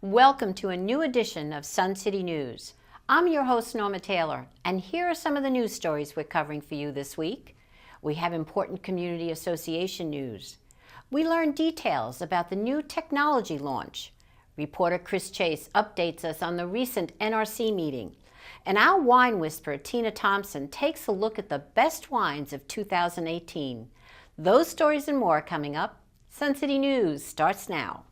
Welcome to a new edition of Sun City News. I'm your host, Norma Taylor, and here are some of the news stories we're covering for you this week. We have important community association news. We learn details about the new technology launch. Reporter Chris Chase updates us on the recent NRC meeting. And our wine whisperer, Tina Thompson, takes a look at the best wines of 2018. Those stories and more coming up. Sun City News starts now.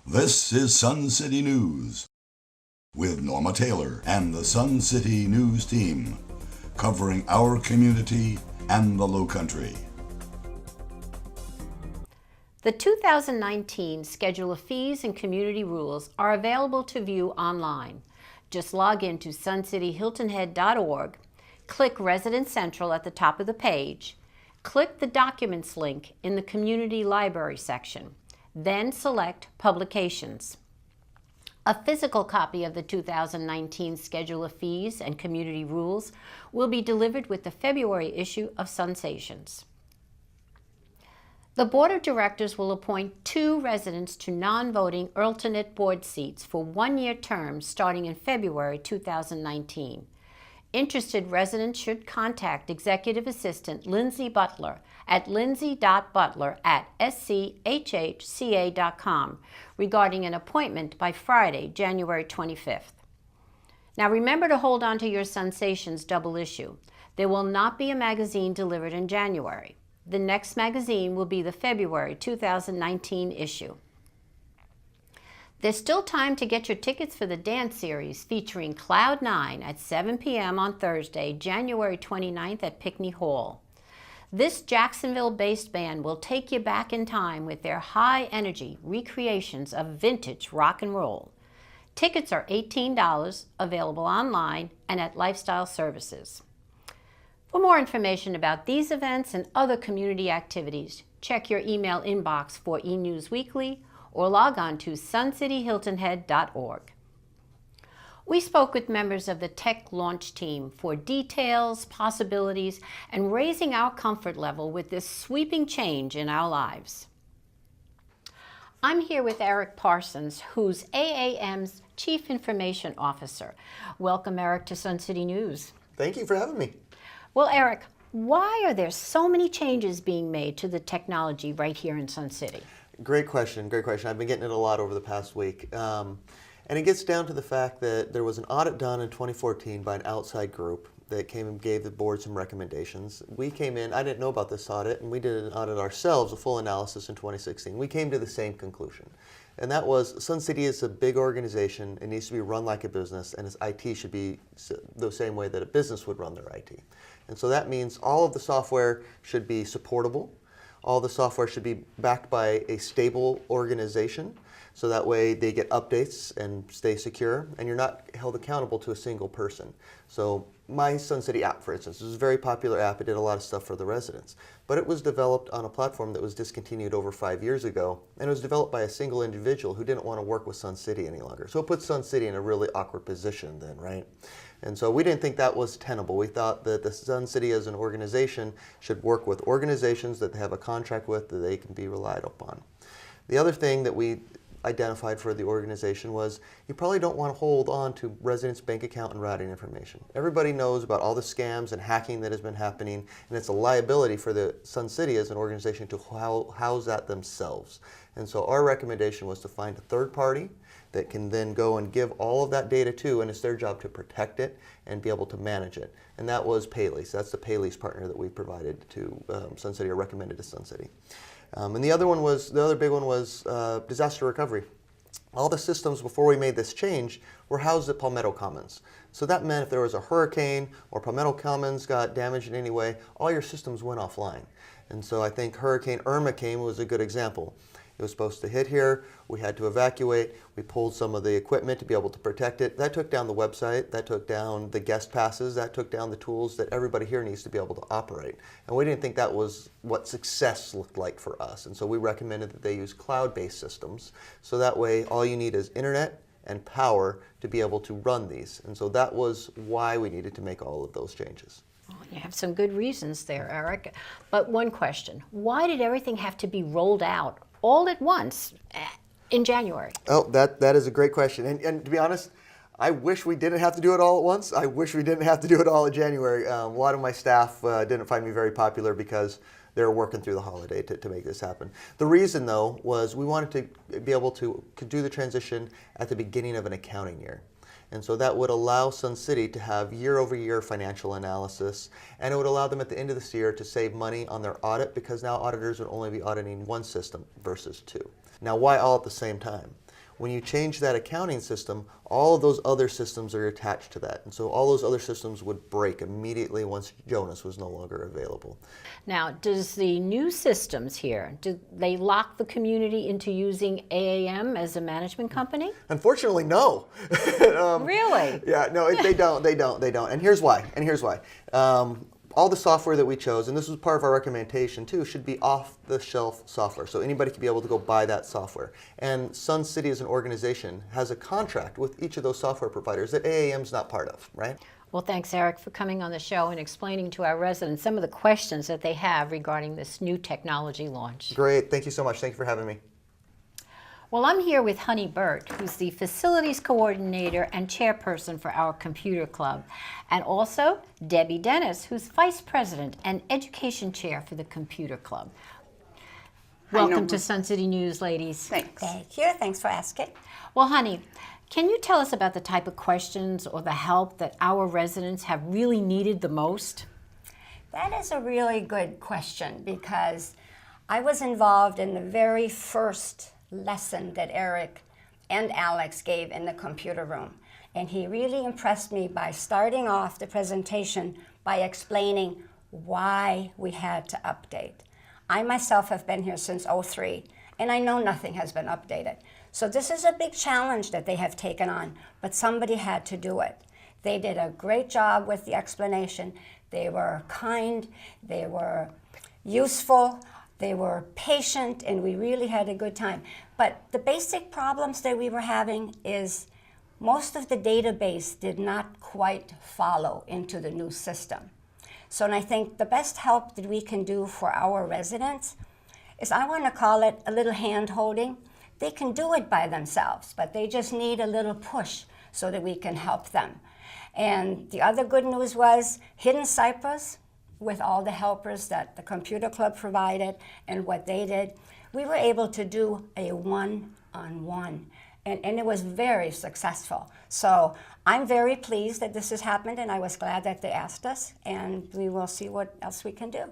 This is Sun City News with Norma Taylor and the Sun City News team, covering our community and the Lowcountry. The 2019 Schedule of Fees and Community Rules are available to view online. Just log in to suncityhiltonhead.org, click Resident Central at the top of the page, click the Documents link in the Community Library section. Then select Publications. A physical copy of the 2019 Schedule of Fees and Community Rules will be delivered with the February issue of Sunsations. The Board of Directors will appoint 2 residents to non-voting alternate board seats for 1-year terms starting in February 2019. Interested residents should contact Executive Assistant Lindsay Butler at lindsay.butler@schhca.com regarding an appointment by Friday, January 25th. Now remember to hold on to your Sunsations double issue. There will not be a magazine delivered in January. The next magazine will be the February 2019 issue. There's still time to get your tickets for the dance series featuring Cloud 9 at 7 p.m. on Thursday, January 29th at Pickney Hall. This Jacksonville-based band will take you back in time with their high-energy recreations of vintage rock and roll. Tickets are $18, available online and at Lifestyle Services. For more information about these events and other community activities, check your email inbox for eNews Weekly or log on to suncityhiltonhead.org. We spoke with members of the tech launch team for details, possibilities, and raising our comfort level with this sweeping change in our lives. I'm here with Eric Parsons, who's AAM's Chief Information Officer. Welcome, Eric, to Sun City News. Thank you for having me. Well, Eric, why are there so many changes being made to the technology right here in Sun City? Great question, great question. I've been getting it a lot over the past week. And it gets down to the fact that there was an audit done in 2014 by an outside group that came and gave the board some recommendations. We came in, I didn't know about this audit, and we did an audit ourselves, a full analysis in 2016. We came to the same conclusion. And that was, Sun City is a big organization. It needs to be run like a business, and its IT should be the same way that a business would run their IT. And so that means all of the software should be supportable. All the software should be backed by a stable organization, so that way they get updates and stay secure, and you're not held accountable to a single person. So my Sun City app, for instance, is a very popular app. It did a lot of stuff for the residents. But it was developed on a platform that was discontinued over 5 years ago, and it was developed by a single individual who didn't want to work with Sun City any longer. So it puts Sun City in a really awkward position then, right? And so we didn't think that was tenable. We thought that the Sun City as an organization should work with organizations that they have a contract with that they can be relied upon. The other thing that we identified for the organization was you probably don't want to hold on to residents' bank account and routing information. Everybody knows about all the scams and hacking that has been happening, and it's a liability for the Sun City as an organization to house that themselves. And so our recommendation was to find a third party that can then go and give all of that data to, and it's their job to protect it and be able to manage it. And that was Paylease. That's the Paylease partner that we provided to Sun City, or recommended to Sun City. And the other big one was disaster recovery. All the systems before we made this change were housed at Palmetto Commons. So that meant if there was a hurricane or Palmetto Commons got damaged in any way, all your systems went offline. And so I think Hurricane Irma was a good example. It was supposed to hit here. We had to evacuate. We pulled some of the equipment to be able to protect it. That took down the website. That took down the guest passes. That took down the tools that everybody here needs to be able to operate. And we didn't think that was what success looked like for us. And so we recommended that they use cloud-based systems. So that way, all you need is internet and power to be able to run these. And so that was why we needed to make all of those changes. Well, you have some good reasons there, Eric. But one question, why did everything have to be rolled out all at once? in January? Oh, that is a great question. And to be honest, I wish we didn't have to do it all at once. I wish we didn't have to do it all in January. A lot of my staff didn't find me very popular because they were working through the holiday to make this happen. The reason, though, was we wanted to be able to do the transition at the beginning of an accounting year. And so that would allow Sun City to have year-over-year financial analysis, and it would allow them at the end of this year to save money on their audit, because now auditors would only be auditing one system versus two. Now, why all at the same time? When you change that accounting system, all of those other systems are attached to that. And so all those other systems would break immediately once Jonas was no longer available. Now, does the new systems here, do they lock the community into using AAM as a management company? Unfortunately, no. Really? Yeah, no, they don't. And here's why. All the software that we chose, and this was part of our recommendation too, should be off-the-shelf software. So anybody could be able to go buy that software. And Sun City as an organization has a contract with each of those software providers that AAM's not part of, right? Well, thanks, Eric, for coming on the show and explaining to our residents some of the questions that they have regarding this new technology launch. Great. Thank you so much. Thank you for having me. Well, I'm here with Honey Burt, who's the facilities coordinator and chairperson for our computer club, and also Debbie Dennis, who's vice president and education chair for the computer club. Welcome to Sun City News, ladies. Thanks. Thank you. Thanks for asking. Well, Honey, can you tell us about the type of questions or the help that our residents have really needed the most? That is a really good question, because I was involved in the very first lesson that Eric and Alex gave in the computer room. And he really impressed me by starting off the presentation by explaining why we had to update. I myself have been here since '03, and I know nothing has been updated. So this is a big challenge that they have taken on, but somebody had to do it. They did a great job with the explanation. They were kind, they were useful, they were patient, and we really had a good time. But the basic problems that we were having is most of the database did not quite follow into the new system. So, and I think the best help that we can do for our residents is, I want to call it a little hand-holding. They can do it by themselves, but they just need a little push so that we can help them. And the other good news was Hidden Cypress, with all the helpers that the computer club provided and what they did, we were able to do a one-on-one. And it was very successful. So I'm very pleased that this has happened, and I was glad that they asked us, and we will see what else we can do.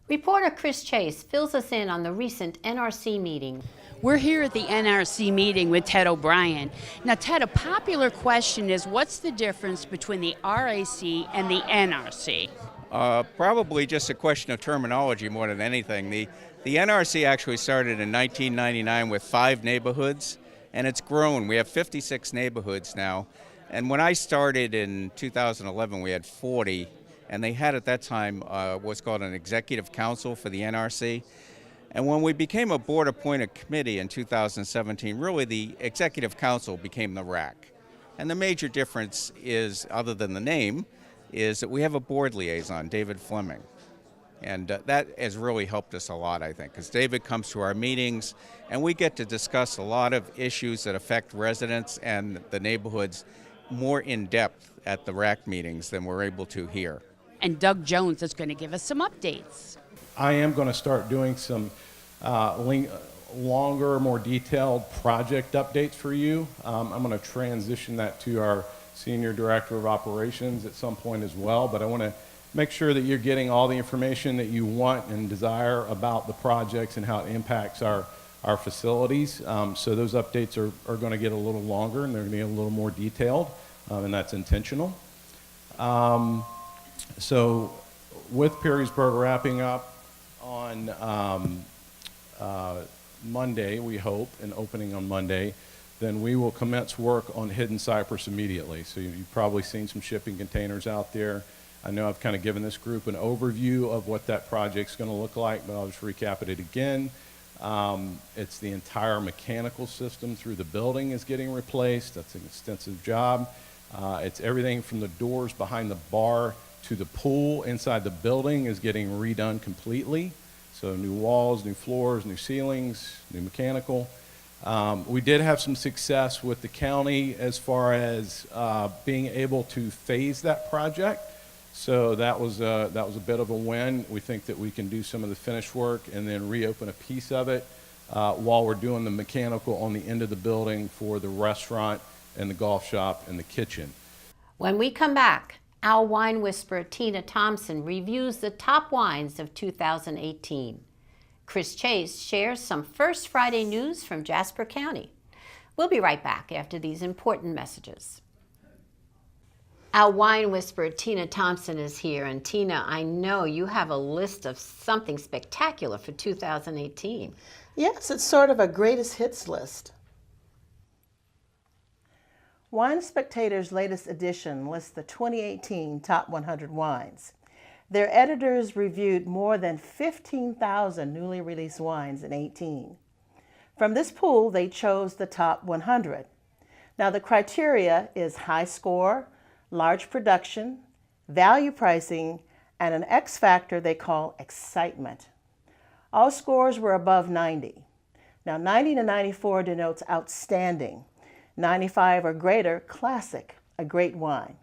Reporter Chris Chase fills us in on the recent NRC meeting. We're here at the NRC meeting with Ted O'Brien. Now, Ted, a popular question is, what's the difference between the RAC and the NRC? Probably just a question of terminology more than anything. The NRC actually started in 1999 with 5 neighborhoods, and it's grown. We have 56 neighborhoods now. And when I started in 2011, we had 40, and they had at that time what's called an executive council for the NRC. And when we became a board-appointed committee in 2017, really the executive council became the RAC. And the major difference is, other than the name, is that we have a board liaison, David Fleming. And that has really helped us a lot, I think, because David comes to our meetings and we get to discuss a lot of issues that affect residents and the neighborhoods more in depth at the RAC meetings than we're able to here. And Doug Jones is going to give us some updates. I am going to start doing some longer, more detailed project updates for you. I'm going to transition that to our Senior Director of Operations at some point as well, but I want to make sure that you're getting all the information that you want and desire about the projects and how it impacts our facilities. So those updates are going to get a little longer, and they're going to be a little more detailed, and that's intentional. So with Perrysburg wrapping up on Monday, we hope, and opening on Monday, then we will commence work on Hidden Cypress immediately. So you've probably seen some shipping containers out there. I know I've kind of given this group an overview of what that project's going to look like, but I'll just recap it again. It's the entire mechanical system through the building is getting replaced. That's an extensive job. It's everything from the doors behind the bar to the pool inside the building is getting redone completely. So new walls, new floors, new ceilings, new mechanical. We did have some success with the county as far as being able to phase that project. So that was a bit of a win. We think that we can do some of the finish work and then reopen a piece of it while we're doing the mechanical on the end of the building for the restaurant and the golf shop and the kitchen. When we come back, our wine whisperer Tina Thompson reviews the top wines of 2018. Chris Chase shares some First Friday news from Jasper County. We'll be right back after these important messages. Our wine whisperer Tina Thompson is here, and Tina, I know you have a list of something spectacular for 2018. Yes, it's sort of a greatest hits list. Wine Spectator's latest edition lists the 2018 Top 100 wines. Their editors reviewed more than 15,000 newly released wines in 2018. From this pool, they chose the top 100. Now, the criteria is high score, large production, value pricing, and an X factor they call excitement. All scores were above 90. Now, 90 to 94 denotes outstanding. 95 or greater, classic, a great wine.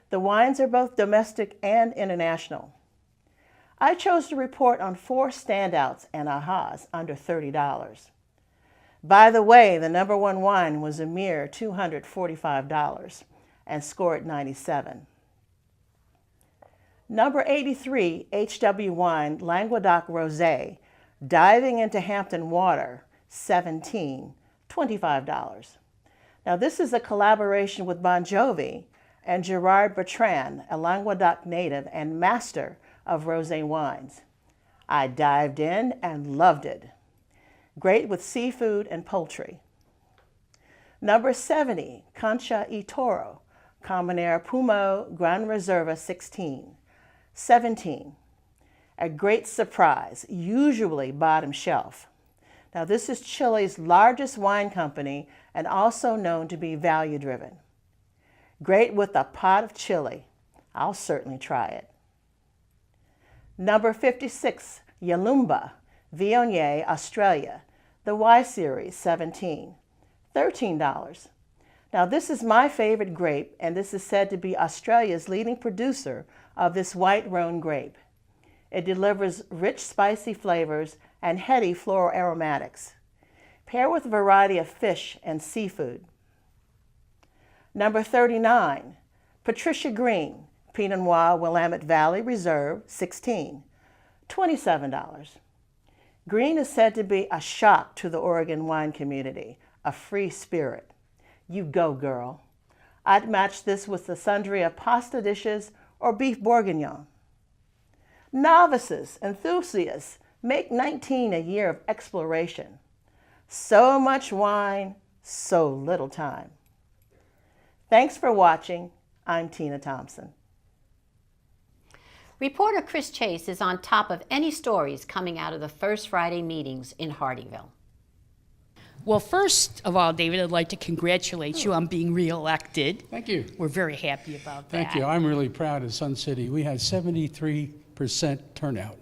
The wines are both domestic and international. I chose to report on 4 standouts and ahas under $30. By the way, the number 1 wine was a mere $245 and scored 97. Number 83, HW Wine Languedoc Rosé, diving into Hampton water, 17, $25. Now this is a collaboration with Bon Jovi and Gerard Bertrand, a Languedoc native and master of rosé wines. I dived in and loved it. Great with seafood and poultry. Number 70, Concha y Toro, Combinera Pumo Gran Reserva 16, 17. A great surprise, usually bottom shelf. Now this is Chile's largest wine company and also known to be value-driven. Great with a pot of chili. I'll certainly try it. Number 56, Yalumba, Viognier, Australia, the Y Series 17, $13. Now this is my favorite grape, and this is said to be Australia's leading producer of this white Rhone grape. It delivers rich, spicy flavors and heady floral aromatics. Pair with a variety of fish and seafood. Number 39, Patricia Green, Pinot Noir Willamette Valley Reserve 16, $27. Green is said to be a shock to the Oregon wine community, a free spirit. You go, girl. I'd match this with the sundry of pasta dishes or beef bourguignon. Novices, enthusiasts, make 19 a year of exploration. So much wine, so little time. Thanks for watching. I'm Tina Thompson. Reporter Chris Chase is on top of any stories coming out of the First Friday meetings in Hardeeville. Well, first of all, David, I'd like to congratulate you on being reelected. Thank you. We're very happy about that. Thank you. I'm really proud of Sun City. We had 73% turnout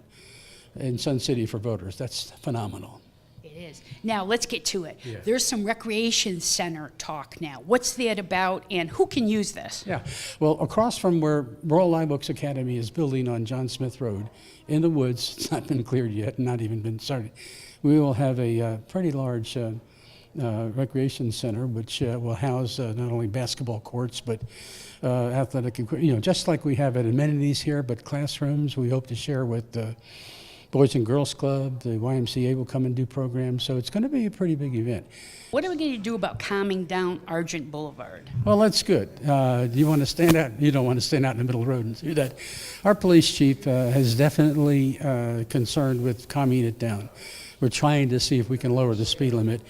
in Sun City for voters. That's phenomenal. It is. Now, let's get to it. Yeah. There's some recreation center talk now. What's that about, and who can use this? Yeah. Well, across from where Royal Live Oaks Academy is building on John Smith Road, in the woods, it's not been cleared yet, not even been started, we will have a pretty large recreation center, which will house not only basketball courts, but athletic equipment, just like we have at amenities here, but classrooms we hope to share with the Boys and Girls Club. The YMCA will come and do programs, so it's going to be a pretty big event. What are we going to do about calming down Argent Boulevard? Well, that's good. You want to stand out? You don't want to stand out in the middle of the road and do that. Our police chief is definitely concerned with calming it down. We're trying to see if we can lower the speed limit.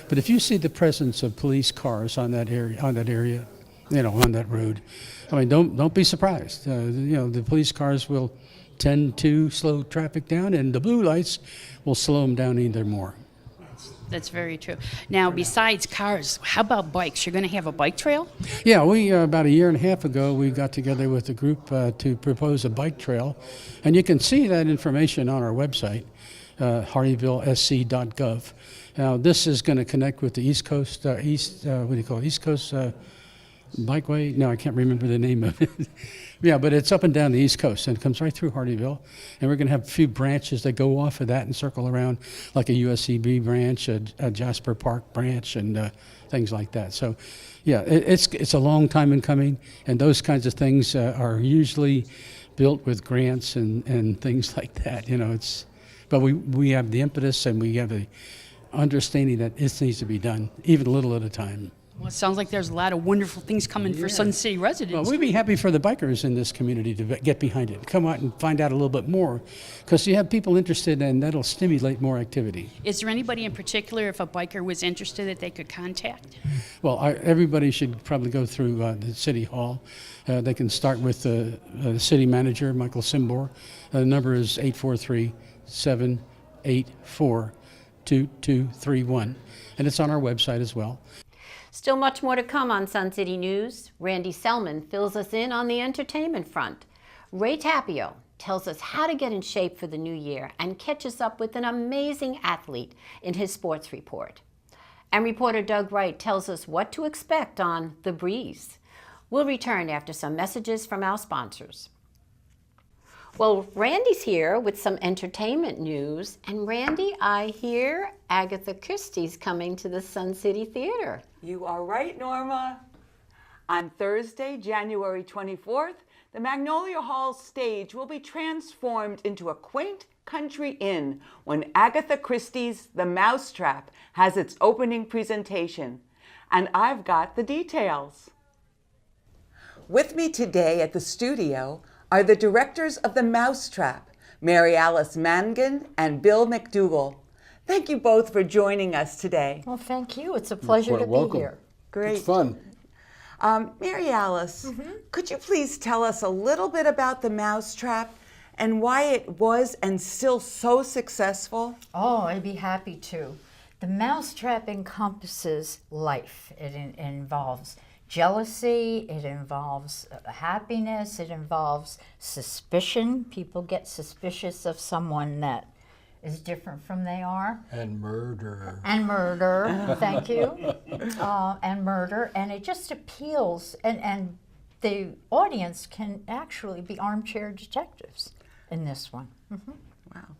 But if you see the presence of police cars on that area, on that road, I mean, don't be surprised. The police cars will tend to slow traffic down, and the blue lights will slow them down even more. That's very true. Now, besides cars, how about bikes? You're going to have a bike trail? Yeah, we about a year and a half ago, we got together with a group to propose a bike trail, and you can see that information on our website, hardeevillesc.gov. Now, this is going to connect with the East Coast, what do you call it, East Coast Bikeway? No, I can't remember the name of it. Yeah, but it's up and down the East Coast, and it comes right through Hardyville. And we're going to have a few branches that go off of that and circle around, like a USCB branch, a Jasper Park branch, and things like that. So, yeah, it's a long time in coming, and those kinds of things are usually built with grants and things like that. You know, but we have the impetus, and we have the understanding that this needs to be done, even a little at a time. Well, it sounds like there's a lot of wonderful things coming for Sun City residents. Well, we'd be happy for the bikers in this community to get behind it, come out and find out a little bit more, because you have people interested, and that'll stimulate more activity. Is there anybody in particular, if a biker was interested, that they could contact? Well, everybody should probably go through the City Hall. They can start with the city manager, Michael Simbor. The number is 843-784-2231, and it's on our website as well. Still much more to come on Sun City News. Randy Selman fills us in on the entertainment front. Ray Tapio tells us how to get in shape for the new year and catches up with an amazing athlete in his sports report. And reporter Doug Wright tells us what to expect on The Breeze. We'll return after some messages from our sponsors. Well, Randy's here with some entertainment news. And Randy, I hear Agatha Christie's coming to the Sun City Theater. You are right, Norma. On Thursday, January 24th, the Magnolia Hall stage will be transformed into a quaint country inn when Agatha Christie's The Mousetrap has its opening presentation. And I've got the details. With me today at the studio are the directors of The Mousetrap, Mary Alice Mangan and Bill McDougall. Thank you both for joining us today. Well, thank you. It's a pleasure to be here. Great. It's fun. Mary Alice, could you please tell us a little bit about The Mousetrap and why it was and still so successful? Oh, I'd be happy to. The Mousetrap encompasses life. It involves jealousy, it involves happiness, it involves suspicion. People get suspicious of someone that is different from they are. And murder. And murder, thank you. And murder, and it just appeals, and the audience can actually be armchair detectives in this one. Wow.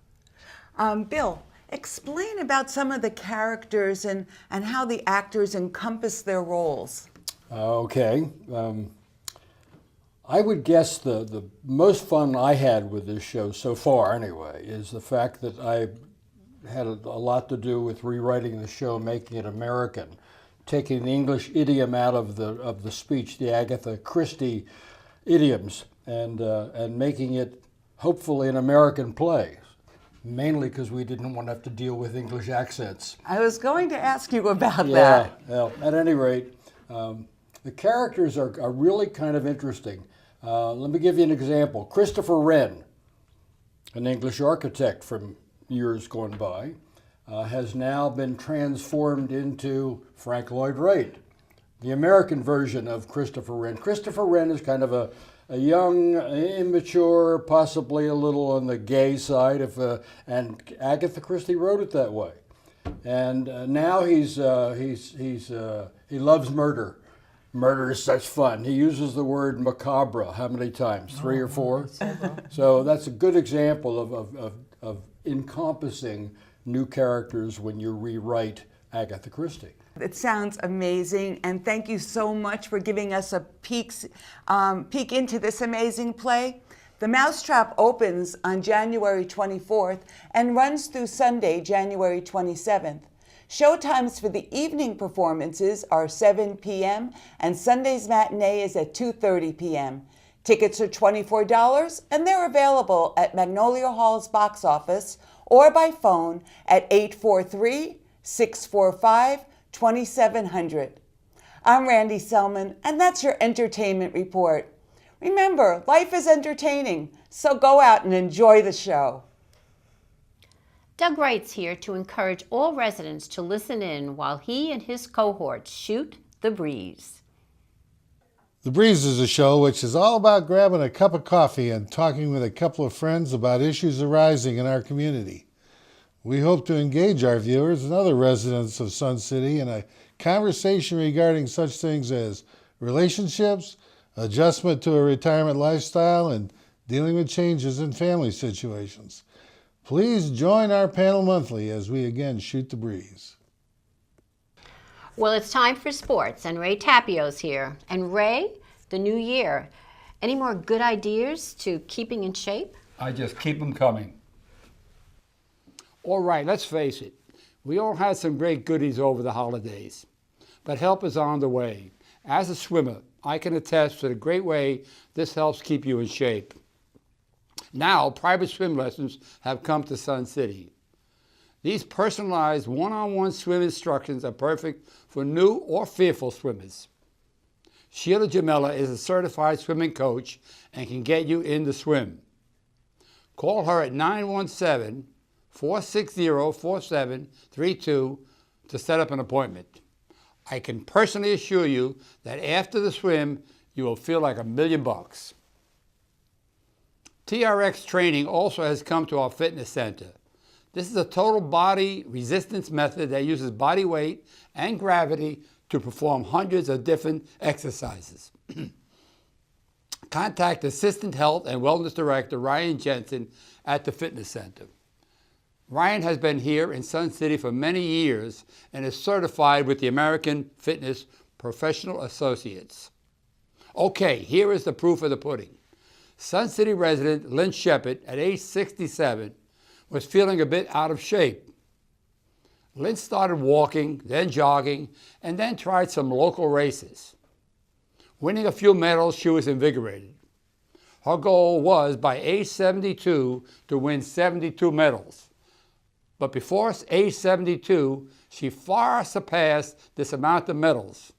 Bill, explain about some of the characters and how the actors encompass their roles. Okay. I would guess the most fun I had with this show so far, anyway, is the fact that I had a lot to do with rewriting the show, making it American, taking the English idiom out of the speech, the Agatha Christie idioms, and making it hopefully an American play. Mainly because we didn't want to have to deal with English accents. I was going to ask you about that. Yeah. At any rate, the characters are really kind of interesting. Let me give you an example. Christopher Wren, an English architect from years gone by, has now been transformed into Frank Lloyd Wright, the American version of Christopher Wren. Christopher Wren is kind of a young, immature, possibly a little on the gay side, and Agatha Christie wrote it that way. And now he loves murder. Murder is such fun. He uses the word macabre how many times? 3 or 4? So that's a good example of encompassing new characters when you rewrite Agatha Christie. It sounds amazing, and thank you so much for giving us a peek into this amazing play. The Mousetrap opens on January 24th and runs through Sunday, January 27th. Showtimes for the evening performances are 7 p.m. and Sunday's matinee is at 2:30 p.m. Tickets are $24 and they're available at Magnolia Hall's box office or by phone at 843-645-2700. I'm Randy Selman, and that's your entertainment report. Remember, life is entertaining, so go out and enjoy the show. Doug Wright's here to encourage all residents to listen in while he and his cohorts shoot The Breeze. The Breeze is a show which is all about grabbing a cup of coffee and talking with a couple of friends about issues arising in our community. We hope to engage our viewers and other residents of Sun City in a conversation regarding such things as relationships, adjustment to a retirement lifestyle, and dealing with changes in family situations. Please join our panel monthly as we again shoot the breeze. Well, it's time for sports, and Ray Tapio's here. And Ray, the new year, any more good ideas to keeping in shape? I just keep them coming. All right, let's face it. We all had some great goodies over the holidays, but help is on the way. As a swimmer, I can attest to the great way this helps keep you in shape. Now, private swim lessons have come to Sun City. These personalized one-on-one swim instructions are perfect for new or fearful swimmers. Sheila Jamela is a certified swimming coach and can get you in the swim. Call her at 917-460-4732 to set up an appointment. I can personally assure you that after the swim, you will feel like $1 million. TRX training also has come to our fitness center. This is a total body resistance method that uses body weight and gravity to perform hundreds of different exercises. Contact Assistant Health and Wellness Director Ryan Jensen at the fitness center. Ryan has been here in Sun City for many years and is certified with the American Fitness Professional Associates. Okay, here is the proof of the pudding. Sun City resident Lynn Shepard, at age 67, was feeling a bit out of shape. Lynn started walking, then jogging, and then tried some local races. Winning a few medals, she was invigorated. Her goal was, by age 72, to win 72 medals. But before age 72, she far surpassed this amount of medals.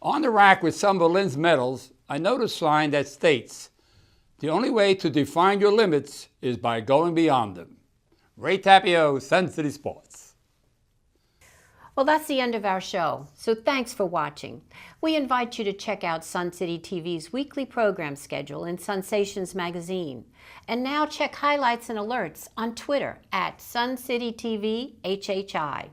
On the rack with some of Lynn's medals, I noticed a sign that states, "The only way to define your limits is by going beyond them." Ray Tapio, Sun City Sports. Well, that's the end of our show, so thanks for watching. We invite you to check out Sun City TV's weekly program schedule in Sensations magazine. And now check highlights and alerts on Twitter at SunCityTVHHI.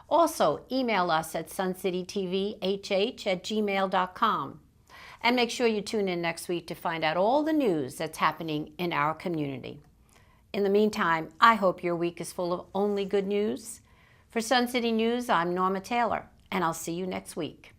Also, email us at suncitytvhh@gmail.com. And make sure you tune in next week to find out all the news that's happening in our community. In the meantime, I hope your week is full of only good news. For Sun City News, I'm Norma Taylor, and I'll see you next week.